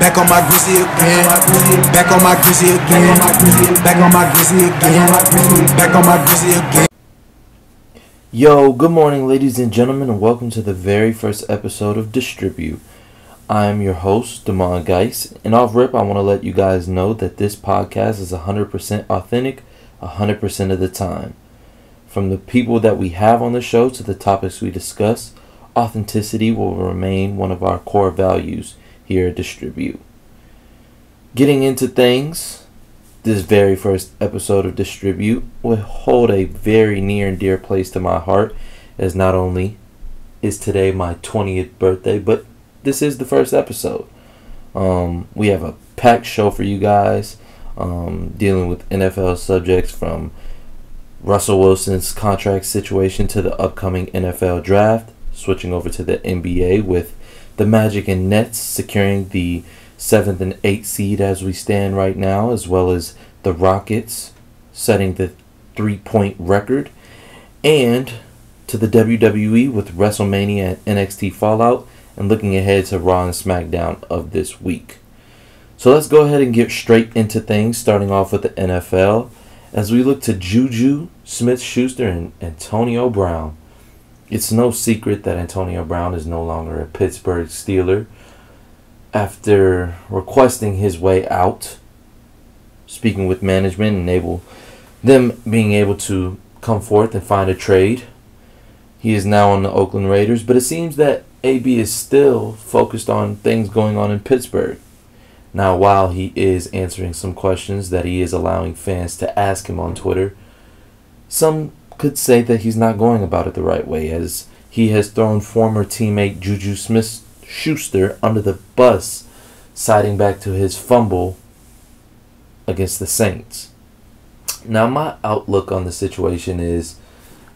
Back on my grizzly again. Back on my grizzly again. Back on my grizzly again. Back on my grizzly again. Yo, good morning, ladies and gentlemen, and welcome to the very first episode of Dishhhtribute. I am your host, Damon Geis, and off rip, I want to let you guys know that this podcast is 100% authentic, 100% of the time. From the people that we have on the show to the topics we discuss, authenticity will remain one of our core values here at Dishhhtribute. Getting into things, this very first episode of Dishhhtribute will hold a very near and dear place to my heart, as not only is today my 20th birthday, but this is the first episode. We have a packed show for you guys, dealing with NFL subjects from Russell Wilson's contract situation to the upcoming NFL draft, switching over to the NBA with the Magic and Nets securing the 7th and 8th seed as we stand right now, as well as the Rockets setting the 3-point record, and to the WWE with WrestleMania and NXT Fallout, and looking ahead to Raw and SmackDown of this week. So let's go ahead and get straight into things, starting off with the NFL, as we look to Juju Smith-Schuster and Antonio Brown. It's no secret that Antonio Brown is no longer a Pittsburgh Steeler after requesting his way out, speaking with management and them being able to come forth and find a trade. He is now on the Oakland Raiders, but it seems that AB is still focused on things going on in Pittsburgh. Now, while he is answering some questions that he is allowing fans to ask him on Twitter, some could say that he's not going about it the right way, as he has thrown former teammate Juju Smith-Schuster under the bus, citing back to his fumble against the Saints. Now, my outlook on the situation is,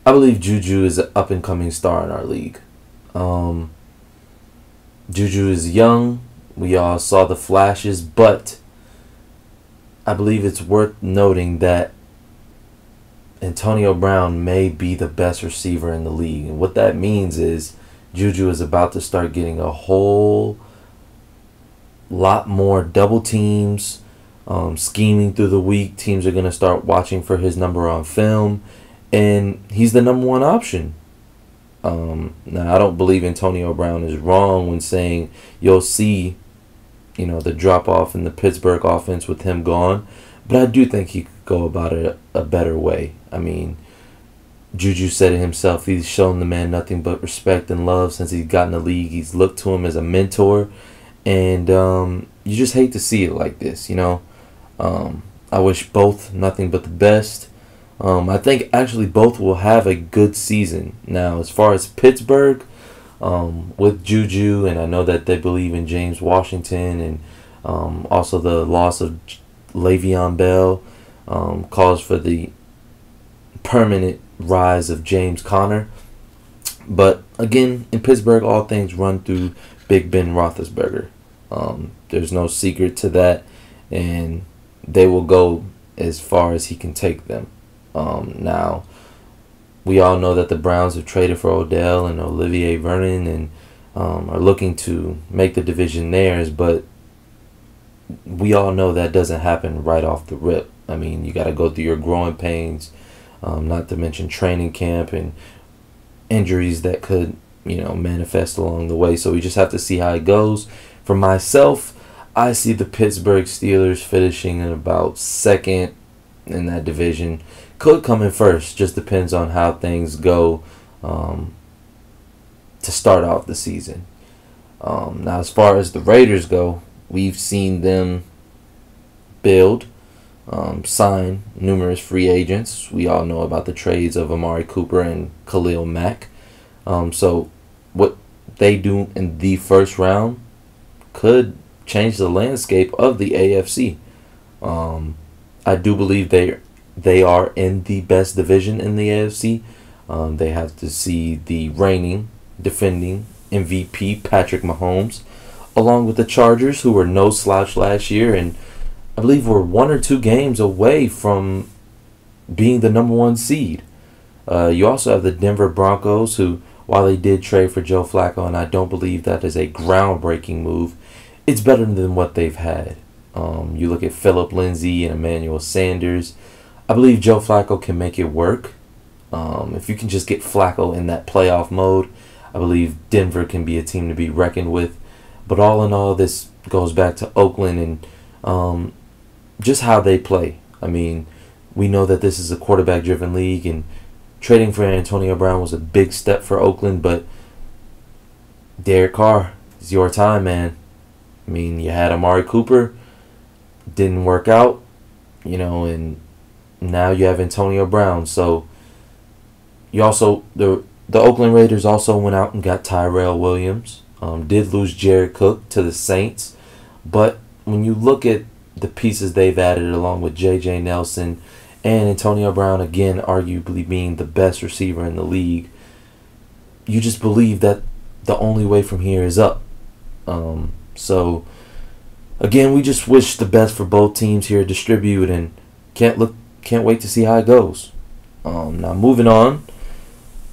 I believe Juju is an up-and-coming star in our league. Juju is young. We all saw the flashes, but I believe it's worth noting that Antonio Brown may be the best receiver in the league. And what that means is Juju is about to start getting a whole lot more double teams, scheming through the week. Teams are going to start watching for his number on film, and he's the number one option. Now, I don't believe Antonio Brown is wrong when saying you'll see, the drop-off in the Pittsburgh offense with him gone, but I do think he could go about it a better way. I mean, Juju said it himself. He's shown the man nothing but respect and love since he's gotten the league. He's looked to him as a mentor, and you just hate to see it like this, I wish both nothing but the best. I think actually both will have a good season. Now, as far as Pittsburgh, with Juju, and I know that they believe in James Washington, and also the loss of Le'Veon Bell calls for the permanent rise of James Conner. But again, in Pittsburgh, all things run through Big Ben Roethlisberger. There's no secret to that, and they will go as far as he can take them. Now, we all know that the Browns have traded for Odell and Olivier Vernon and are looking to make the division theirs, but we all know that doesn't happen right off the rip. I mean, you got to go through your growing pains, not to mention training camp and injuries that could, manifest along the way. So we just have to see how it goes. For myself, I see the Pittsburgh Steelers finishing in about second in that division. Could come in first, just depends on how things go to start off the season. Now, as far as the Raiders go, we've seen them build, sign numerous free agents. We all know about the trades of Amari Cooper and Khalil Mack. So what they do in the first round could change the landscape of the AFC. I do believe they are in the best division in the AFC. They have to see the reigning, defending MVP Patrick Mahomes, along with the Chargers, who were no slouch last year, and I believe were 1 or 2 games away from being the number 1 seed. You also have the Denver Broncos, who, while they did trade for Joe Flacco, and I don't believe that is a groundbreaking move, it's better than what they've had. You look at Phillip Lindsay and Emmanuel Sanders. I believe Joe Flacco can make it work. If you can just get Flacco in that playoff mode, I believe Denver can be a team to be reckoned with. But all in all, this goes back to Oakland and just how they play. I mean, we know that this is a quarterback-driven league, and trading for Antonio Brown was a big step for Oakland, but Derek Carr, it's your time, man. I mean, you had Amari Cooper, didn't work out, and now you have Antonio Brown. So you also the Oakland Raiders also went out and got Tyrell Williams. Did lose Jared Cook to the Saints, but when you look at the pieces they've added along with J.J. Nelson and Antonio Brown, again arguably being the best receiver in the league, you just believe that the only way from here is up. So again, we just wish the best for both teams here at Dishhtribute, and can't wait to see how it goes. Now moving on,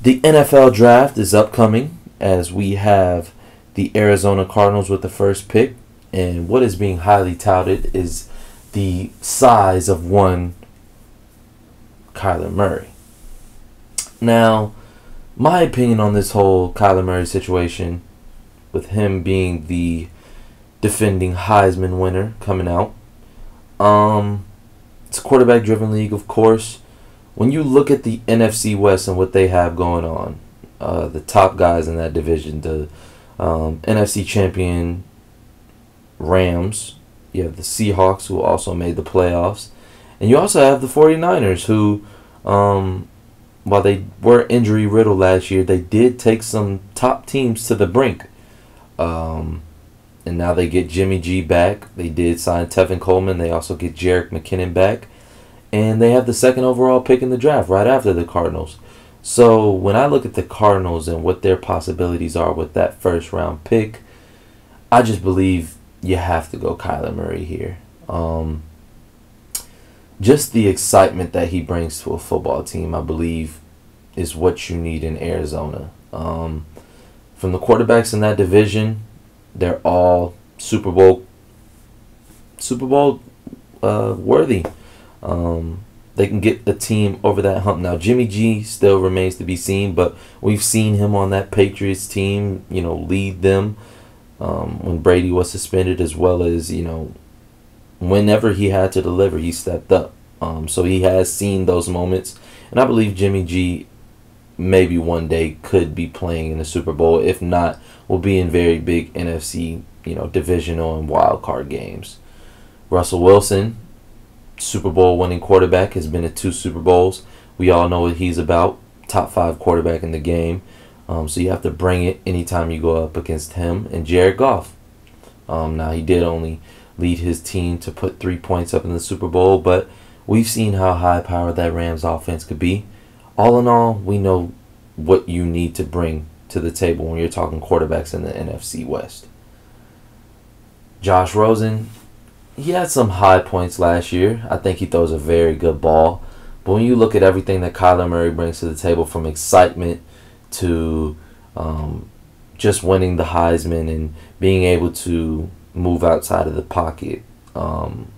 the NFL draft is upcoming as we have the Arizona Cardinals with the first pick, and what is being highly touted is the size of one Kyler Murray. Now, my opinion on this whole Kyler Murray situation, with him being the defending Heisman winner coming out, it's a quarterback-driven league, of course. When you look at the NFC West and what they have going on, the top guys in that division, the NFC champion Rams, you have the Seahawks, who also made the playoffs, and you also have the 49ers, who, while they were injury-riddled last year, they did take some top teams to the brink. And now they get Jimmy G back. They did sign Tevin Coleman. They also get Jerick McKinnon back. And they have the second overall pick in the draft right after the Cardinals. So when I look at the Cardinals and what their possibilities are with that first round pick, I just believe you have to go Kyler Murray here. Just the excitement that he brings to a football team, I believe, is what you need in Arizona. From the quarterbacks in that division, they're all Super Bowl worthy. They can get the team over that hump. Now, Jimmy G still remains to be seen, but we've seen him on that Patriots team, lead them when Brady was suspended, as well as, whenever he had to deliver, he stepped up. So he has seen those moments, and I believe Jimmy G maybe one day could be playing in the Super Bowl. If not, will be in very big NFC, divisional and wild card games. Russell Wilson, Super Bowl winning quarterback, has been at 2 Super Bowls. We all know what he's about. Top 5 quarterback in the game. So you have to bring it anytime you go up against him. And Jared Goff. Now, he did only lead his team to put 3 points up in the Super Bowl, but we've seen how high-powered that Rams offense could be. All in all, we know what you need to bring to the table when you're talking quarterbacks in the NFC West. Josh Rosen, he had some high points last year. I think he throws a very good ball. But when you look at everything that Kyler Murray brings to the table, from excitement to just winning the Heisman and being able to move outside of the pocket. And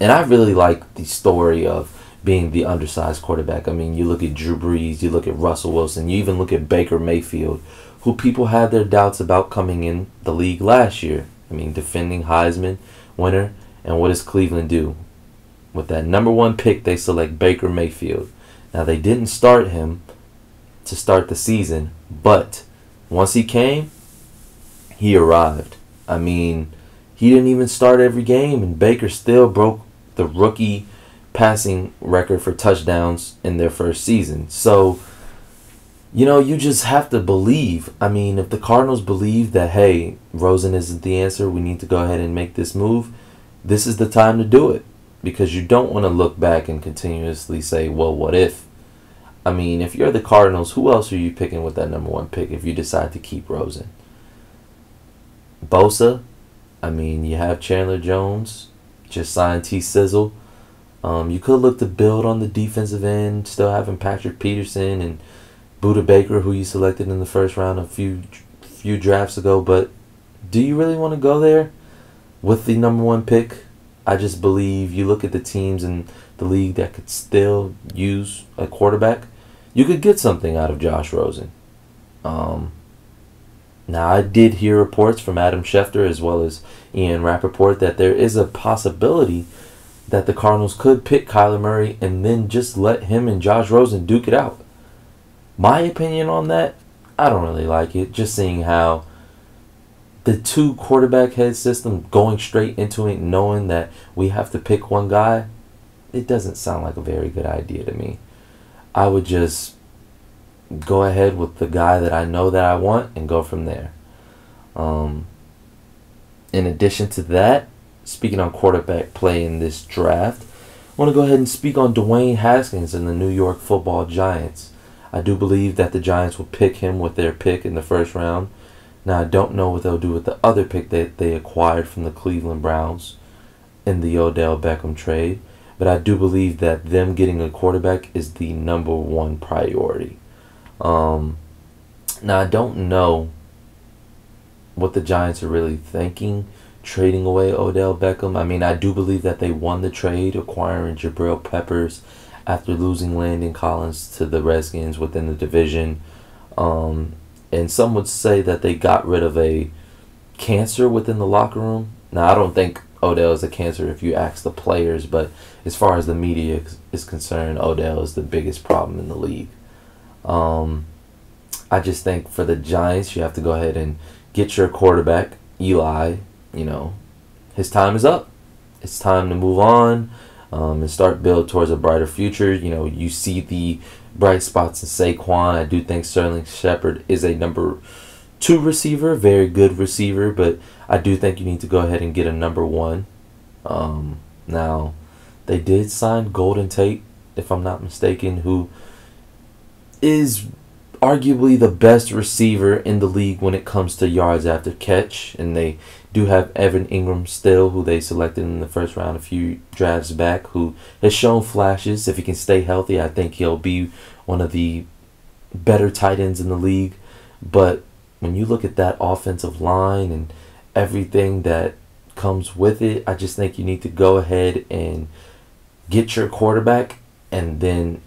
I really like the story of being the undersized quarterback. I mean, you look at Drew Brees, you look at Russell Wilson, you even look at Baker Mayfield, who people had their doubts about coming in the league last year. I mean, defending Heisman winner. And what does Cleveland do? With that number 1 pick, they select Baker Mayfield. Now, they didn't start him to start the season, but once he came, he arrived. I mean, he didn't even start every game, and Baker still broke the rookie passing record for touchdowns in their first season. So, you just have to believe. I mean, if the Cardinals believe that, hey, Rosen isn't the answer, we need to go ahead and make this move, this is the time to do it. Because you don't want to look back and continuously say, well, what if? I mean, if you're the Cardinals, who else are you picking with that number 1 pick if you decide to keep Rosen? Bosa? I mean, you have Chandler Jones, just signed T. Sizzle. You could look to build on the defensive end, still having Patrick Peterson and Budda Baker, who you selected in the first round a few drafts ago. But do you really want to go there with the number one pick? I just believe you look at the teams in the league that could still use a quarterback. You could get something out of Josh Rosen. Now, I did hear reports from Adam Schefter as well as Ian Rappaport that there is a possibility that the Cardinals could pick Kyler Murray and then just let him and Josh Rosen duke it out. My opinion on that, I don't really like it. Just seeing how the two quarterback head system going straight into it, knowing that we have to pick one guy, it doesn't sound like a very good idea to me. I would just go ahead with the guy that I know that I want and go from there. In addition to that, speaking on quarterback play in this draft, I want to go ahead and speak on Dwayne Haskins and the New York Football Giants. I do believe that the Giants will pick him with their pick in the first round. Now, I don't know what they'll do with the other pick that they acquired from the Cleveland Browns in the Odell Beckham trade, but I do believe that them getting a quarterback is the number one priority. Now, I don't know what the Giants are really thinking trading away Odell Beckham. I mean, I do believe that they won the trade acquiring Jabril Peppers after losing Landon Collins to the Redskins within the division. And some would say that they got rid of a cancer within the locker room. Now, I don't think Odell is a cancer if you ask the players, but as far as the media is concerned, Odell is the biggest problem in the league. I just think for the Giants, you have to go ahead and get your quarterback, Eli. His time is up. It's time to move on and start build towards a brighter future. You see the bright spots in Saquon. I do think Sterling Shepard is a number 2 receiver, very good receiver, but I do think you need to go ahead and get a number 1. Now, they did sign Golden Tate, if I'm not mistaken, who is arguably the best receiver in the league when it comes to yards after catch, and they do have Evan Ingram still, who they selected in the first round a few drafts back, who has shown flashes. If he can stay healthy, I think he'll be one of the better tight ends in the league. But when you look at that offensive line and everything that comes with it, I just think you need to go ahead and get your quarterback and then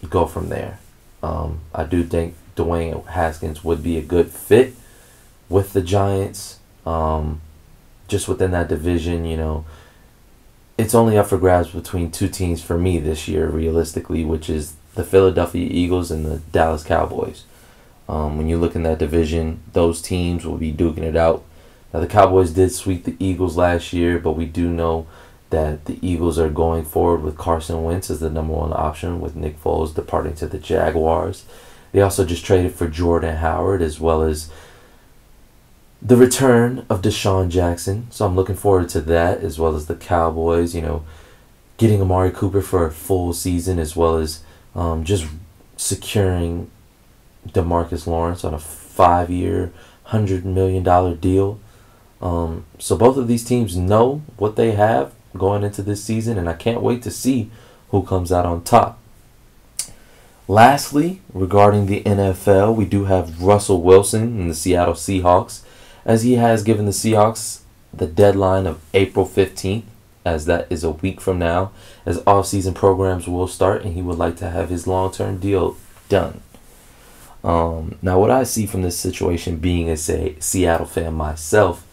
go from there. I do think Dwayne Haskins would be a good fit with the Giants. Just within that division, it's only up for grabs between two teams for me this year, realistically, which is the Philadelphia Eagles and the Dallas Cowboys. When you look in that division, those teams will be duking it out. Now, the Cowboys did sweep the Eagles last year, but we do know that the Eagles are going forward with Carson Wentz as the number 1 option, with Nick Foles departing to the Jaguars. They also just traded for Jordan Howard, as well as the return of Deshaun Jackson. So I'm looking forward to that, as well as the Cowboys, getting Amari Cooper for a full season, as well as just securing DeMarcus Lawrence on a 5-year, $100 million deal. So both of these teams know what they have going into this season, and I can't wait to see who comes out on top. Lastly, regarding the NFL, we do have Russell Wilson in the Seattle Seahawks, as he has given the Seahawks the deadline of April 15th, as that is a week from now, as off-season programs will start, and he would like to have his long-term deal done. Now, what I see from this situation, being a Seattle fan myself,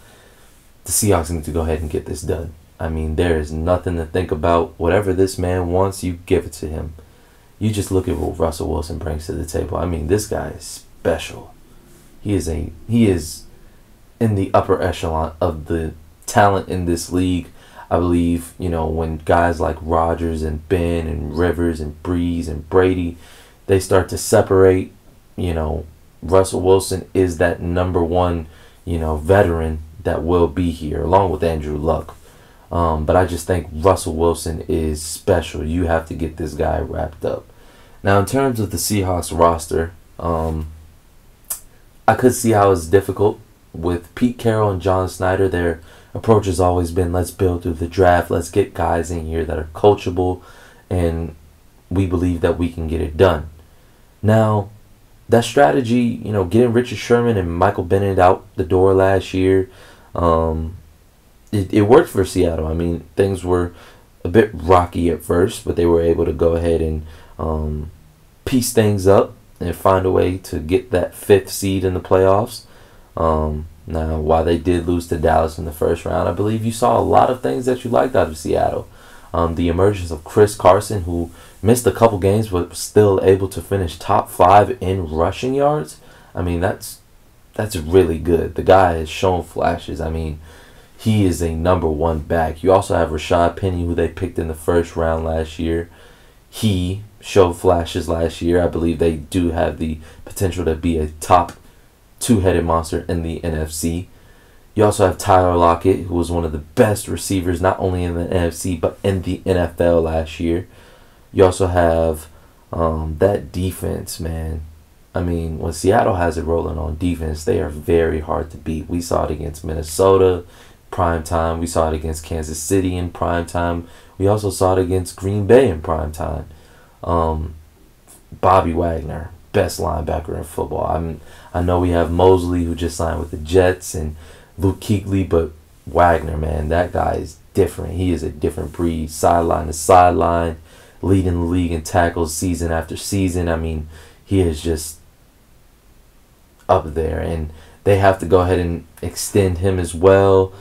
the Seahawks need to go ahead and get this done. I mean, there is nothing to think about. Whatever this man wants, you give it to him. You just look at what Russell Wilson brings to the table. I mean, this guy is special. He is in the upper echelon of the talent in this league. I believe, when guys like Rodgers and Ben and Rivers and Breeze and Brady, they start to separate, Russell Wilson is that number 1, veteran that will be here, along with Andrew Luck. But I just think Russell Wilson is special. You have to get this guy wrapped up. Now, in terms of the Seahawks roster, I could see how it's difficult. With Pete Carroll and John Snyder, their approach has always been, let's build through the draft. Let's get guys in here that are coachable, and we believe that we can get it done. Now, that strategy, getting Richard Sherman and Michael Bennett out the door last year, it worked for Seattle. I mean, things were a bit rocky at first, but they were able to go ahead and piece things up and find a way to get that 5th seed in the playoffs. Now, while they did lose to Dallas in the first round, I believe you saw a lot of things that you liked out of Seattle. The emergence of Chris Carson, who missed a couple games but was still able to finish top 5 in rushing yards. I mean, that's really good. The guy has shown flashes. I mean, he is a number 1 back. You also have Rashad Penny, who they picked in the first round last year. He showed flashes last year. I believe they do have the potential to be a top 2-headed monster in the NFC. You also have Tyler Lockett, who was one of the best receivers, not only in the NFC, but in the NFL last year. You also have that defense, man. I mean, when Seattle has it rolling on defense, they are very hard to beat. We saw it against Minnesota, prime time. We saw it against Kansas City in prime time. We also saw it against Green Bay in prime time. Bobby Wagner, best linebacker in football. I know we have Mosley, who just signed with the Jets, and Luke Kuechly, but Wagner, man, that guy is different. He is a different breed, sideline to sideline, leading the league in tackles season after season. I mean, he is just up there, and they have to go ahead and extend him as well.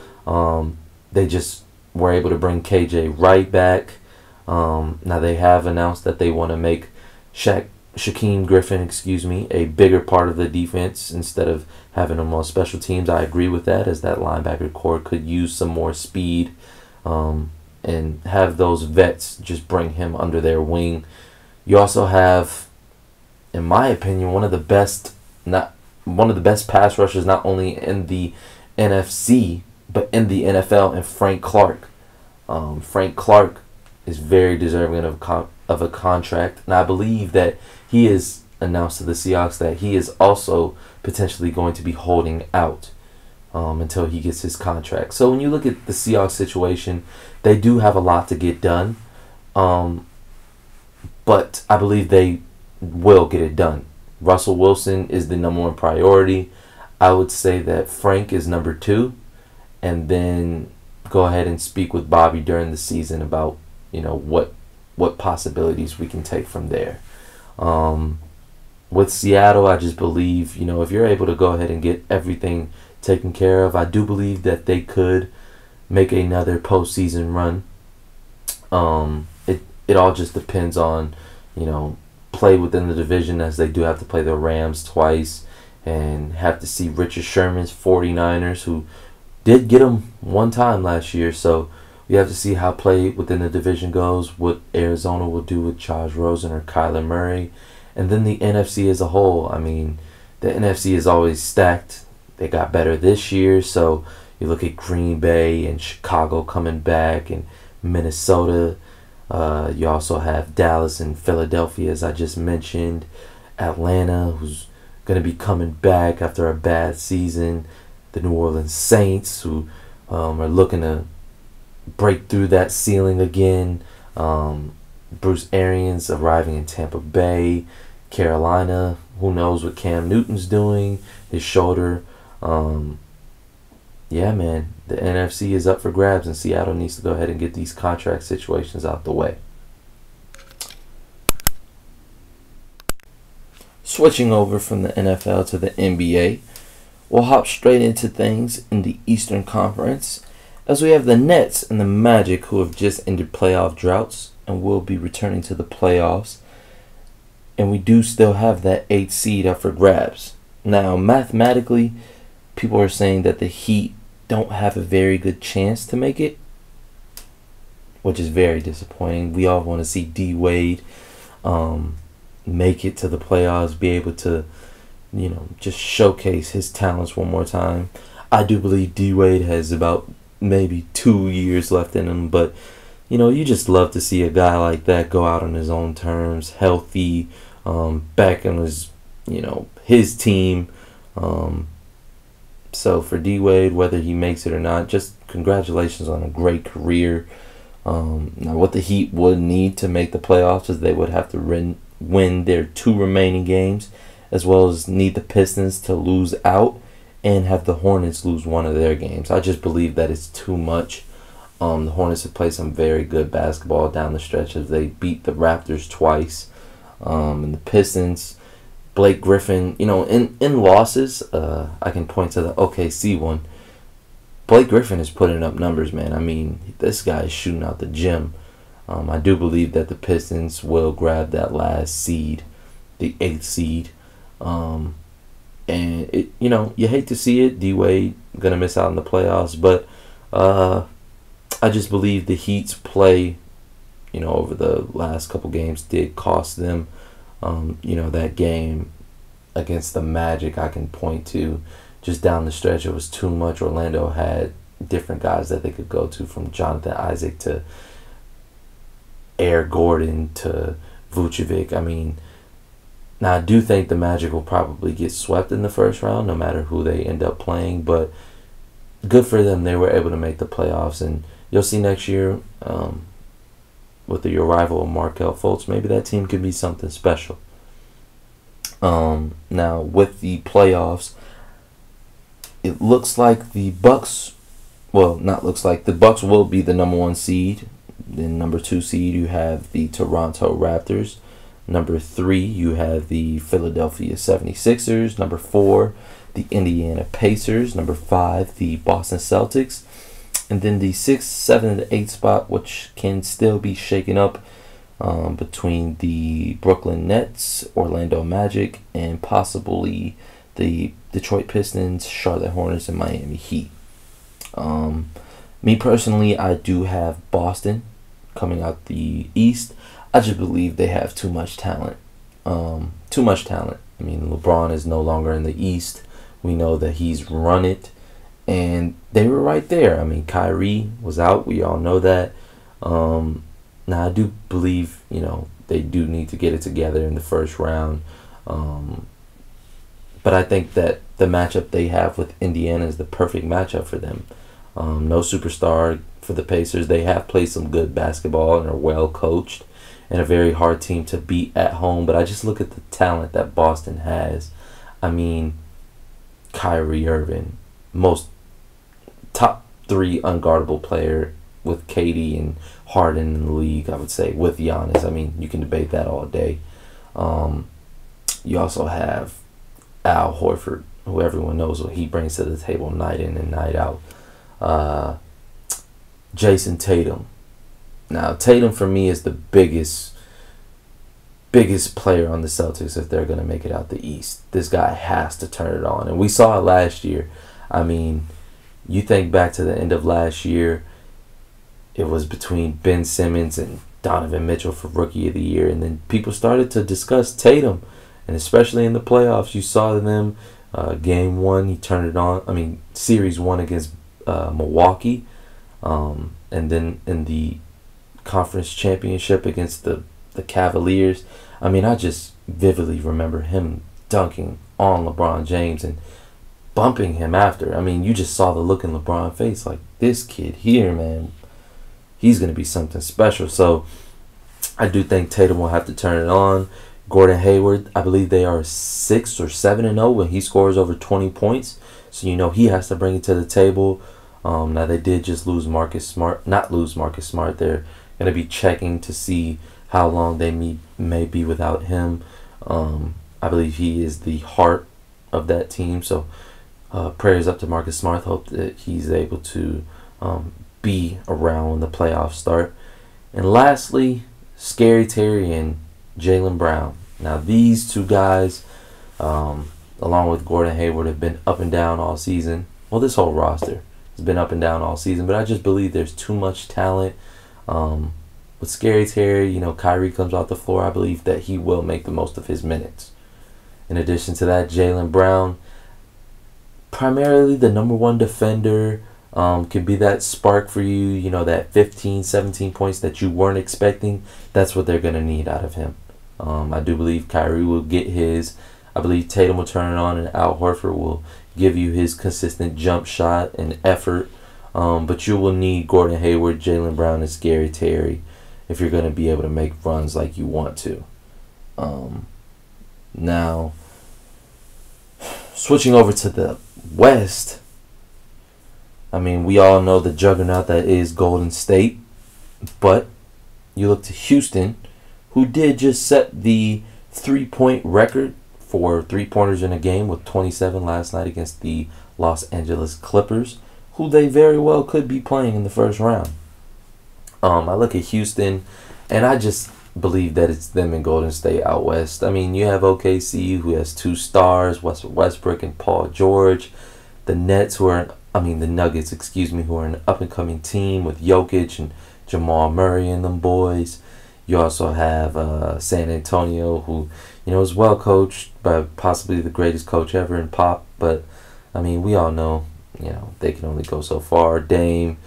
They just were able to bring KJ Wright back. Now they have announced that they want to make Shaquem Griffin, a bigger part of the defense instead of having him on special teams. I agree with that, as that linebacker core could use some more speed, and have those vets just bring him under their wing. You also have, in my opinion, one of the best pass rushers, not only in the NFC but in the NFL, and Frank Clark. Frank Clark is very deserving of a contract, and I believe that he is announced to the Seahawks that he is also potentially going to be holding out until he gets his contract. So when you look at the Seahawks situation, they do have a lot to get done, but I believe they will get it done. Russell Wilson is the number 1 priority. I would say that Frank is number 2, and then go ahead and speak with Bobby during the season about what possibilities we can take from there. With Seattle, I just believe, if you're able to go ahead and get everything taken care of, I do believe that they could make another postseason run. It all just depends on, play within the division, as they do have to play the Rams twice and have to see Richard Sherman's 49ers, who did get him one time last year. So we have to see how play within the division goes, what Arizona will do with Josh Rosen or Kyler Murray. And then the NFC as a whole. I mean, the NFC is always stacked. They got better this year. So you look at Green Bay and Chicago coming back, and Minnesota. You also have Dallas and Philadelphia, as I just mentioned. Atlanta, who's going to be coming back after a bad season. The New Orleans Saints, who are looking to break through that ceiling again. Bruce Arians arriving in Tampa Bay. Carolina, who knows what Cam Newton's doing, his shoulder. Yeah, man, the NFC is up for grabs, and Seattle needs to go ahead and get these contract situations out the way. Switching over from the NFL to the NBA, we'll hop straight into things in the Eastern Conference, as we have the Nets and the Magic, who have just ended playoff droughts and will be returning to the playoffs. And we do still have that 8th seed up for grabs. Now, mathematically, people are saying that the Heat don't have a very good chance to make it, which is very disappointing. We all want to see D Wade make it to the playoffs, be able to, just showcase his talents one more time. I do believe D Wade has about maybe 2 years left in him, but you just love to see a guy like that go out on his own terms, healthy, back on his team. So for D Wade, whether he makes it or not, just congratulations on a great career. Now, what the Heat would need to make the playoffs is they would have to win their 2 remaining games, as well as need the Pistons to lose out and have the Hornets lose one of their games. I just believe that it's too much. The Hornets have played some very good basketball down the stretch as they beat the Raptors twice. And the Pistons, Blake Griffin, in losses, I can point to the OKC one. Blake Griffin is putting up numbers, man. I mean, this guy is shooting out the gym. I do believe that the Pistons will grab that last seed, the 8th seed. And you hate to see it. D-Wade gonna miss out on the playoffs, but I just believe the Heat's play, over the last couple games did cost them. That game against the Magic, I can point to just down the stretch. It was too much. Orlando had different guys that they could go to, from Jonathan Isaac to Air Gordon to Vucevic. I mean, now I do think the Magic will probably get swept in the first round, no matter who they end up playing. But good for them. They were able to make the playoffs. And you'll see next year, with your rival Markelle Fultz, maybe that team could be something special. Now, with the playoffs, it looks like the Bucks, the Bucks will be the number 1 seed. Then number 2 seed, you have the Toronto Raptors. Number 3, you have the Philadelphia 76ers. Number 4, the Indiana Pacers. Number 5, the Boston Celtics. And then the 6th, 7th, and 8th spot, which can still be shaken up between the Brooklyn Nets, Orlando Magic, and possibly the Detroit Pistons, Charlotte Hornets, and Miami Heat. Me personally, I do have Boston coming out the East. I just believe they have too much talent. Too much talent. I mean, LeBron is no longer in the East. We know that he's run it. And they were right there. I mean, Kyrie was out. We all know that. Now, I do believe, they do need to get it together in the first round. But I think that the matchup they have with Indiana is the perfect matchup for them. No superstar for the Pacers. They have played some good basketball and are well coached and a very hard team to beat at home. But I just look at the talent that Boston has. I mean, Kyrie Irving, most top 3 unguardable player with KD and Harden in the league, I would say, with Giannis. I mean, you can debate that all day. You also have Al Horford, who everyone knows what he brings to the table night in and night out. Jason Tatum. Now, Tatum for me is the biggest player on the Celtics if they're going to make it out the East. This guy has to turn it on. And we saw it last year. I mean, you think back to the end of last year, it was between Ben Simmons and Donovan Mitchell for Rookie of the Year. And then people started to discuss Tatum. And especially in the playoffs, you saw them. Game 1, he turned it on. I mean, Series 1 against Milwaukee. And then in the conference championship against the Cavaliers. I mean, I just vividly remember him dunking on LeBron James and bumping him after. I mean, you just saw the look in LeBron's face, like, this kid here, man, he's going to be something special. So I do think Tatum will have to turn it on. Gordon Hayward, I believe they are 6 or 7-0 when he scores over 20 points. So, he has to bring it to the table. Now, they did just lose Marcus Smart. Not lose Marcus Smart. They're going to be checking to see how long they may be without him. I believe he is the heart of that team. So, prayers up to Marcus Smart. Hope that he's able to be around when the playoffs start. And lastly, Scary Terry and Jaylen Brown. Now, these two guys, along with Gordon Hayward, have been up and down all season. Well, this whole roster has been up and down all season, but I just believe there's too much talent. With Scary Terry, Kyrie comes off the floor. I believe that he will make the most of his minutes. In addition to that, Jaylen Brown, primarily the number 1 defender, can be that spark for you, that 15, 17 points that you weren't expecting. That's what they're going to need out of him. I do believe Kyrie will get his. I believe Tatum will turn it on, and Al Horford will give you his consistent jump shot and effort. But you will need Gordon Hayward, Jaylen Brown, and Scary Terry if you're going to be able to make runs like you want to. Now, switching over to the West, I mean, we all know the juggernaut that is Golden State, but you look to Houston, who did just set the three-point record for three-pointers in a game with 27 last night against the Los Angeles Clippers, who they very well could be playing in the first round. I look at Houston, and I just believe that it's them and Golden State out west. I mean, you have OKC, who has 2 stars, Westbrook and Paul George. The Nuggets, who are an up-and-coming team with Jokic and Jamal Murray and them boys. You also have San Antonio, who, is well coached by possibly the greatest coach ever in pop. But, I mean, we all know, they can only go so far. Dame,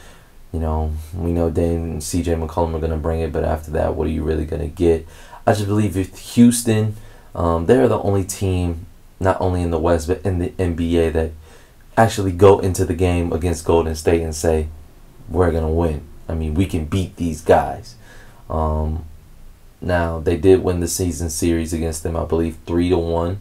we know Dame and CJ McCollum are going to bring it, but after that, what are you really going to get? I just believe with Houston, they're the only team, not only in the West, but in the NBA that actually go into the game against Golden State and say, we're going to win. I mean, we can beat these guys. Now, they did win the season series against them, I believe, 3-1.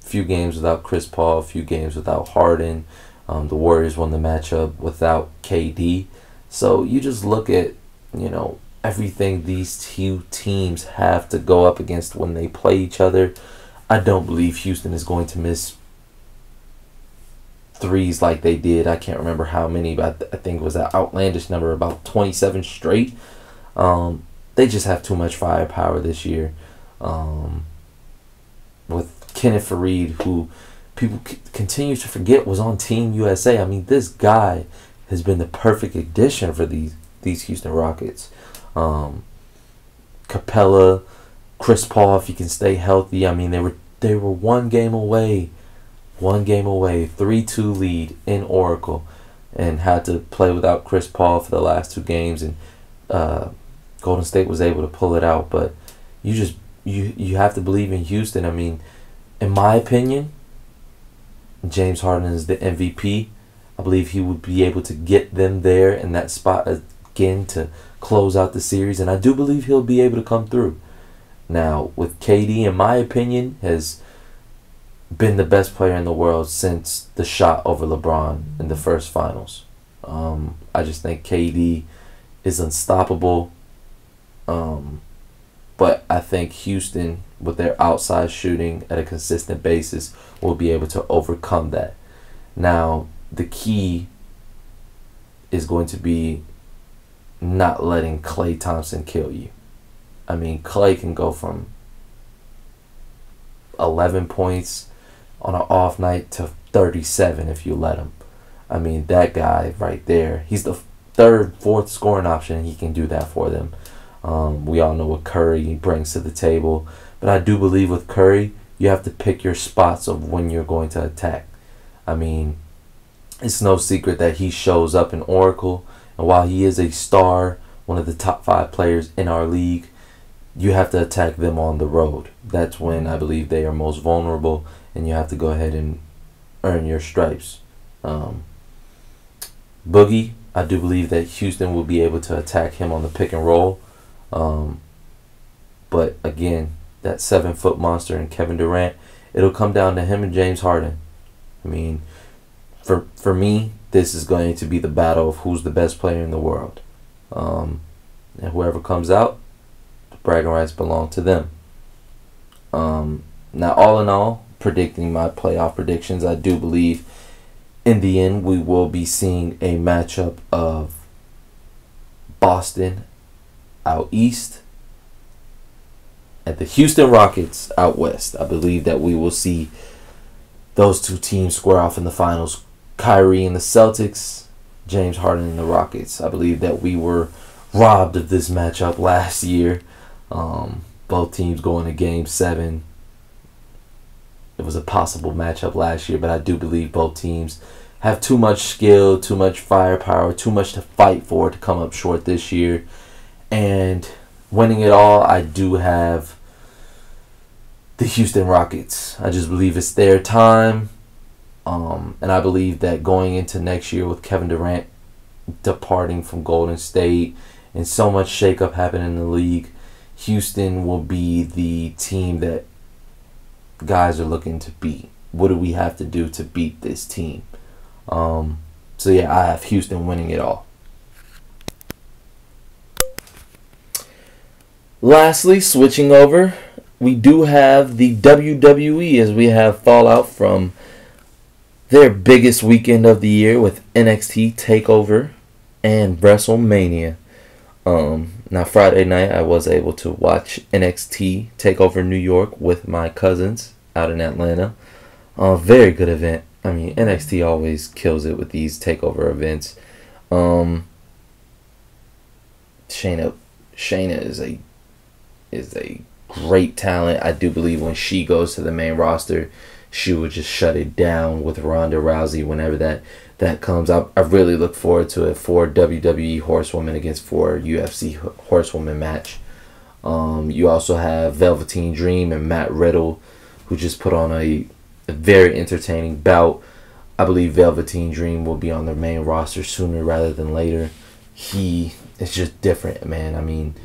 Few games without Chris Paul, a few games without Harden. The Warriors won the matchup without KD. So you just look at, everything these two teams have to go up against when they play each other. I don't believe Houston is going to miss threes like they did. I can't remember how many, but I think it was an outlandish number, about 27 straight. They just have too much firepower this year. With Kenneth Faried, who people continue to forget was on Team USA. I mean, this guy has been the perfect addition for these Houston Rockets. Capella, Chris Paul, if he can stay healthy. I mean, they were one game away, 3-2 lead in Oracle, and had to play without Chris Paul for the last 2 games, and Golden State was able to pull it out. But you have to believe in Houston. I mean, in my opinion, James Harden is the MVP. I believe he would be able to get them there in that spot again to close out the series, and I do believe he'll be able to come through. Now, with KD, in my opinion, has been the best player in the world since the shot over LeBron in the first finals. I just think KD is unstoppable. But I think Houston, with their outside shooting at a consistent basis, will be able to overcome that. Now, the key is going to be not letting Klay Thompson kill you. I mean, Klay can go from 11 points on an off night to 37 if you let him. I mean, that guy right there, he's the 3rd, 4th scoring option, and he can do that for them. We all know what Curry brings to the table. But I do believe with Curry, you have to pick your spots of when you're going to attack. I mean, it's no secret that he shows up in Oracle. And while he is a star, one of the top 5 players in our league, you have to attack them on the road. That's when I believe they are most vulnerable, and you have to go ahead and earn your stripes. Boogie, I do believe that Houston will be able to attack him on the pick and roll. But again, that 7-foot monster in Kevin Durant, it'll come down to him and James Harden. I mean, for me, this is going to be the battle of who's the best player in the world. And whoever comes out, the bragging rights belong to them. Now, all in all, predicting my playoff predictions, I do believe in the end we will be seeing a matchup of Boston out east and the Houston Rockets out west. I believe that we will see those 2 teams square off in the finals. Kyrie and the Celtics, James Harden and the Rockets. I believe that we were robbed of this matchup last year. Both teams going to Game 7. It was a possible matchup last year, but I do believe both teams have too much skill, too much firepower, too much to fight for to come up short this year. And winning it all, I do have the Houston Rockets. I just believe it's their time. And I believe that going into next year with Kevin Durant departing from Golden State and so much shakeup happening in the league, Houston will be the team that guys are looking to beat. what do we have to do to beat this team? So yeah, I have Houston winning it all. Lastly, switching over, we do have the WWE, as we have fallout from their biggest weekend of the year with NXT TakeOver and WrestleMania. Now Friday night I was able to watch NXT TakeOver New York with my cousins out in Atlanta. Very good event. I mean, NXT always kills it with these TakeOver events. Shayna is a great talent. I do believe when she goes to the main roster, she would just shut it down with Ronda Rousey whenever that comes. I really look forward to it. 4 WWE Horsewomen against 4 UFC Horsewomen match. You also have Velveteen Dream and Matt Riddle, who just put on a very entertaining bout. I believe Velveteen Dream will be on the main roster sooner rather than later. He is just different, man. I mean,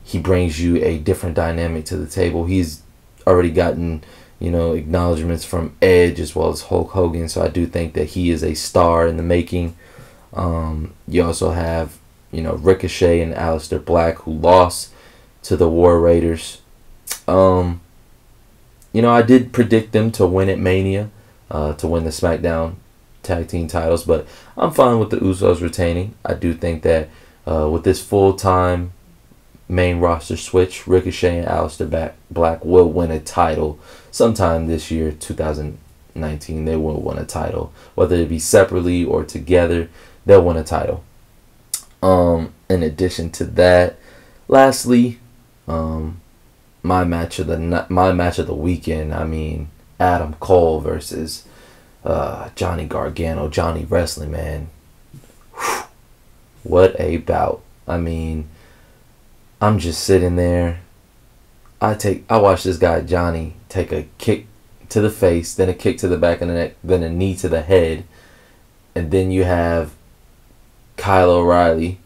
he brings you a different dynamic to the table. He's already gotten, acknowledgments from Edge as well as Hulk Hogan, so I do think that he is a star in the making. You also have, Ricochet and Aleister Black, who lost to the War Raiders. I did predict them to win at Mania, to win the SmackDown Tag Team titles, but I'm fine with the Usos retaining. I do think that with this full-time main roster switch, Ricochet and Aleister Black will win a title sometime this year, 2019. They will win a title, whether it be separately or together. They'll win a title. In addition to that, lastly, my match of the weekend. I mean, Adam Cole versus Johnny Gargano, Johnny Wrestling, man. Whew. What a bout! I mean, I'm just sitting there. I watch this guy Johnny take a kick to the face, then a kick to the back of the neck, then a knee to the head, and then you have Kyle O'Reilly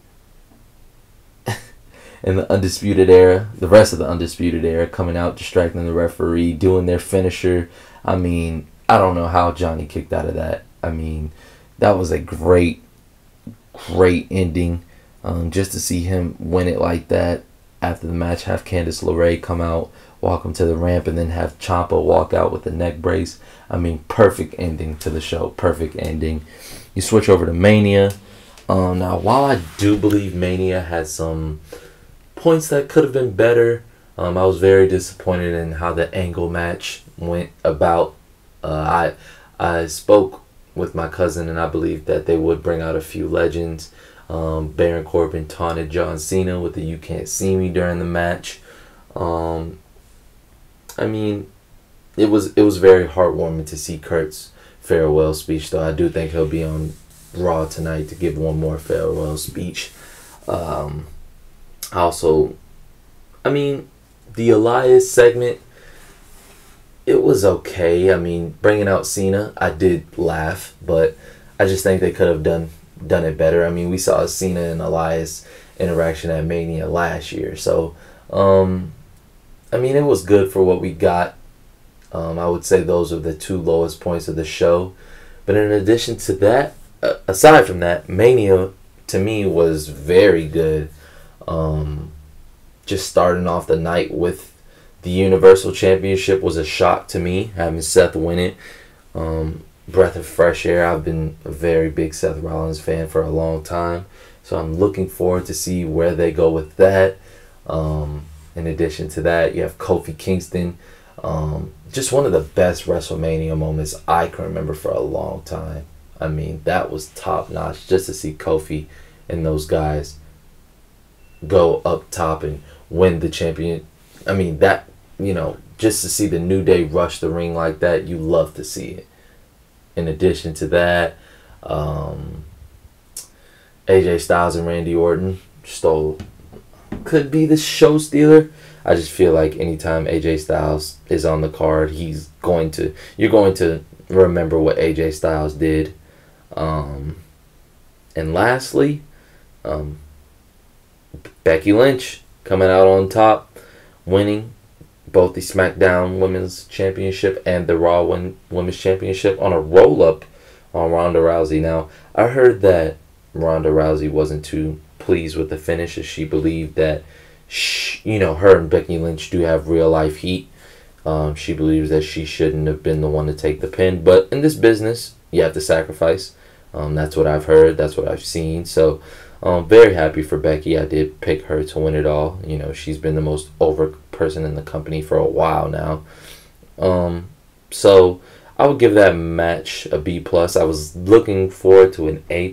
and the Undisputed Era, the rest of the Undisputed Era, coming out, distracting the referee, doing their finisher. I mean, I don't know how Johnny kicked out of that. I mean, that was a great ending. Just to see him win it like that. After the match, have Candice LeRae come out, walk him to the ramp, and then have Ciampa walk out with the neck brace. I mean, perfect ending to the show. Perfect ending. You switch over to Mania. Now, while I do believe Mania had some points that could have been better, I was very disappointed in how the Angle match went about. I spoke with my cousin, and I believed that they would bring out a few legends. Baron Corbin taunted John Cena with the "You can't see me" during the match. I mean, it was very heartwarming to see Kurt's farewell speech, though. I do think he'll be on Raw tonight to give one more farewell speech. The Elias segment, it was okay. I mean, bringing out Cena, I did laugh, but I just think they could have done it better. I mean, we saw a Cena and Elias interaction at Mania last year, so it was good for what we got. I would say those are the two lowest points of the show. But in addition to that, aside from that, Mania to me was very good. Just starting off the night with the Universal Championship was a shock to me, having Seth win it. Breath of fresh air. I've been a very big Seth Rollins fan for a long time, so I'm looking forward to see where they go with that. In addition to that, you have Kofi Kingston. Just one of the best WrestleMania moments I can remember for a long time. I mean, that was top notch, just to see Kofi and those guys go up top and win the champion. I mean, that, just to see the New Day rush the ring like that, you love to see it. In addition to that, AJ Styles and Randy Orton could be the show stealer. I just feel like anytime AJ Styles is on the card, you're going to remember what AJ Styles did. And lastly, Becky Lynch coming out on top, winning both the SmackDown Women's Championship and the Raw Women's Championship on a roll-up on Ronda Rousey. Now, I heard that Ronda Rousey wasn't too pleased with the finish, as she believed that, her and Becky Lynch do have real-life heat. She believes that she shouldn't have been the one to take the pin. But in this business, you have to sacrifice. That's what I've heard. That's what I've seen. So, very happy for Becky. I did pick her to win it all. She's been the most over person in the company for a while now. So I would give that match a B+. I was looking forward to an A+.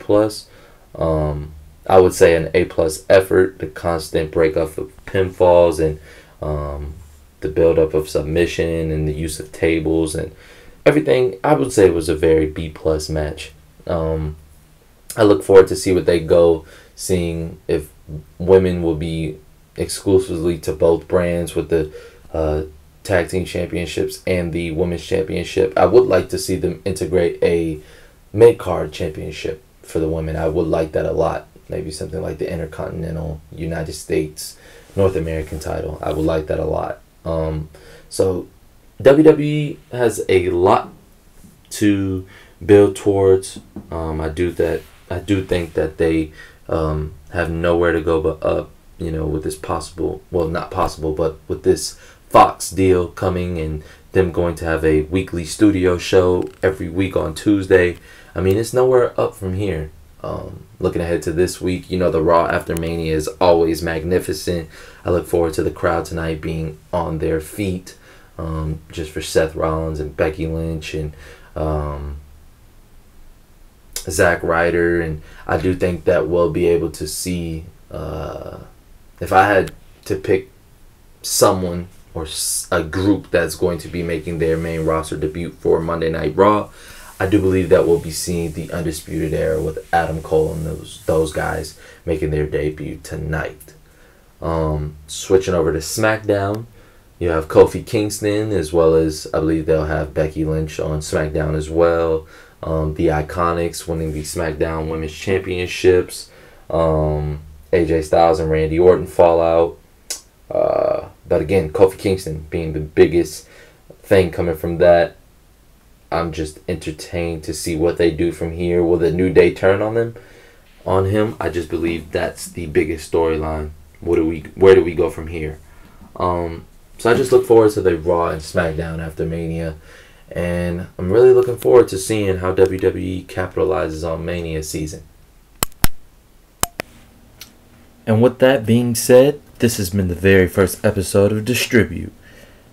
I would say an A+ effort. The constant breakup of pinfalls and the buildup of submission and the use of tables and everything. I would say it was a very B+ match. I look forward to see what they go, seeing if women will be exclusively to both brands with the tag team championships and the women's championship. I would like to see them integrate a mid-card championship for the women. I would like that a lot. Maybe something like the Intercontinental United States North American title. I would like that a lot. So WWE has a lot to build towards. I do think that they have nowhere to go but up. With this not possible, but with this Fox deal coming and them going to have a weekly studio show every week on Tuesday. I mean, it's nowhere up from here. Looking ahead to this week, the Raw after Mania is always magnificent. I look forward to the crowd tonight being on their feet, just for Seth Rollins and Becky Lynch and Zack Ryder, and I do think that we'll be able to see. If I had to pick someone or a group that's going to be making their main roster debut for Monday Night Raw, I do believe that we'll be seeing the Undisputed Era with Adam Cole and those guys making their debut tonight. Switching over to SmackDown, you have Kofi Kingston, as well as I believe they'll have Becky Lynch on SmackDown as well. The Iconics winning the SmackDown Women's Championships. AJ Styles and Randy Orton fallout. But again, Kofi Kingston being the biggest thing coming from that. I'm just entertained to see what they do from here. Will the New Day turn on him? I just believe that's the biggest storyline. Where do we go from here? So I just look forward to the Raw and SmackDown after Mania. And I'm really looking forward to seeing how WWE capitalizes on Mania season. And with that being said, this has been the very first episode of Dishhhtribute.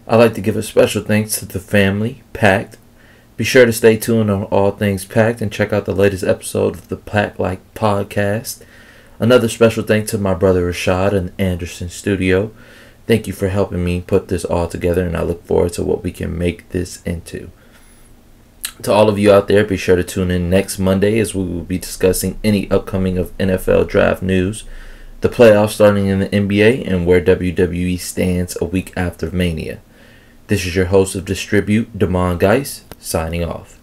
I'd like to give a special thanks to the family, Pact. Be sure to stay tuned on all things Pact and check out the latest episode of the Pact Like podcast. Another special thanks to my brother Rashad and Anderson Studio. Thank you for helping me put this all together, and I look forward to what we can make this into. To all of you out there, be sure to tune in next Monday as we will be discussing any upcoming of NFL draft news, the playoffs starting in the NBA, and where WWE stands a week after Mania. This is your host of Dishhhtribute, Damon Geis, signing off.